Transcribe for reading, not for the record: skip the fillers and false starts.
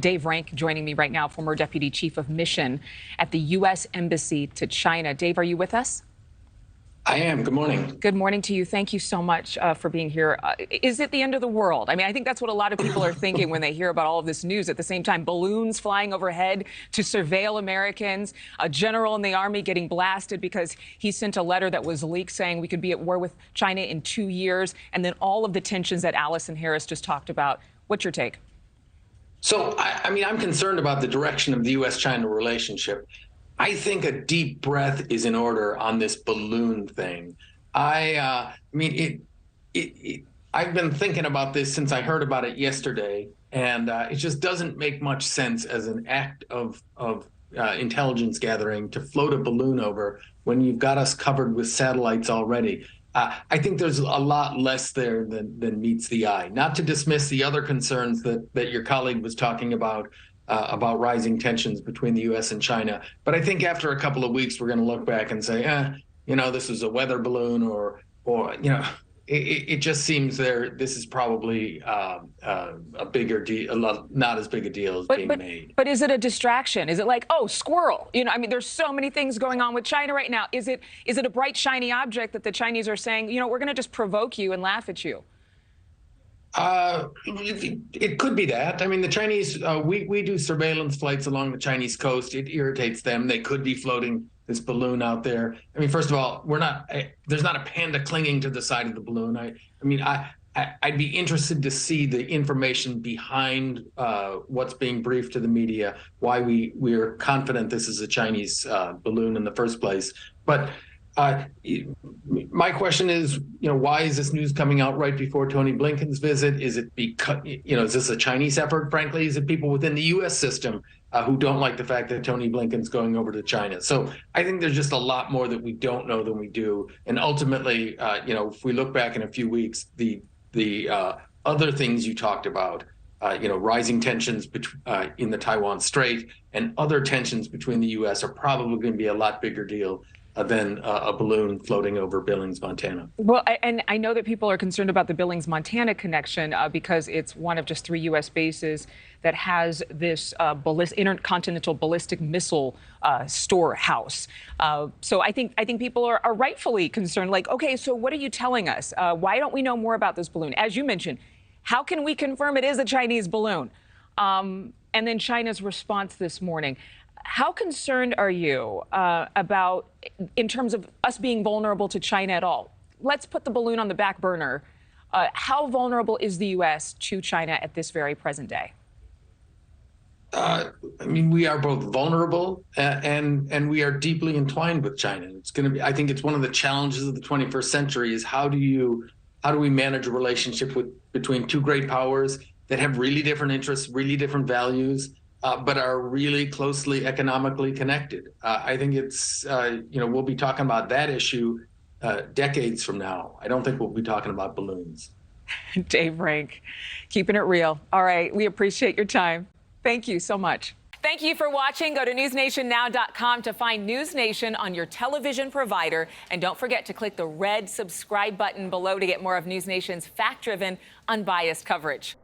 Dave Rank joining me right now, former Deputy Chief of Mission at the U.S. Embassy to China. Dave, are you with us? I am. Good morning. Good morning to you. Thank you so much for being here. Is it the end of the world? I mean, I think that's what a lot of people are thinking when they hear about all of this news. At the same time, balloons flying overhead to surveil Americans, a general in the army getting blasted because he sent a letter that was leaked saying we could be at war with China in 2 years, and then all of the tensions that Allison Harris just talked about. What's your take? So, I mean, I'm concerned about the direction of the U.S. China relationship. I think a deep breath is in order on this balloon thing. I've been thinking about this since I heard about it yesterday, and it just doesn't make much sense as an act of intelligence gathering to float a balloon over when you've got us covered with satellites already. I think there's a lot less there than meets the eye. Not to dismiss the other concerns that your colleague was talking about rising tensions between the U.S. and China. But I think after a couple of weeks, we're going to look back and say, this was a weather balloon, or it just seems this is probably a bigger deal, not as big a deal as being made. But is it a distraction? Is it like, oh, squirrel? I mean, there's so many things going on with China right now. Is it a bright, shiny object that the Chinese are saying, we're going to just provoke you and laugh at you? It could be that. I mean, the Chinese, we do surveillance flights along the Chinese coast. It irritates them. They could be floating this balloon out there. I mean, first of all, there's not a panda clinging to the side of the balloon. I'd be interested to see the information behind what's being briefed to the media, why we're confident this is a Chinese balloon in the first place. But my question is, why is this news coming out right before Tony Blinken's visit? Is it because, is this a Chinese effort, frankly? Is it people within the U.S. system who don't like the fact that Tony Blinken's going over to China? So I think there's just a lot more that we don't know than we do. And ultimately, if we look back in a few weeks, the other things you talked about, rising tensions in the Taiwan Strait and other tensions between the U.S. are probably going to be a lot bigger deal than a balloon floating over Billings, Montana. Well, and I know that people are concerned about the Billings, Montana connection because it's one of just 3 U.S. bases that has this intercontinental ballistic missile storehouse. So I think people are rightfully concerned. Like, okay, so what are you telling us? Why don't we know more about this balloon? As you mentioned, how can we confirm it is a Chinese balloon? And then China's response this morning. How concerned are you about, in terms of us being vulnerable to China at all? Let's put the balloon on the back burner. How vulnerable is the U.S. to China at this very present day? We are both vulnerable and we are deeply entwined with China. It's going to be, I think it's one of the challenges of the 21st century is how do we manage a relationship between two great powers that have really different interests, really different values, but are really closely economically connected. I think it's, we'll be talking about that issue decades from now. I don't think we'll be talking about balloons. Dave Rank, keeping it real. All right, we appreciate your time. Thank you so much. Thank you for watching. Go to newsnationnow.com to find News Nation on your television provider. And don't forget to click the red subscribe button below to get more of News Nation's fact-driven, unbiased coverage.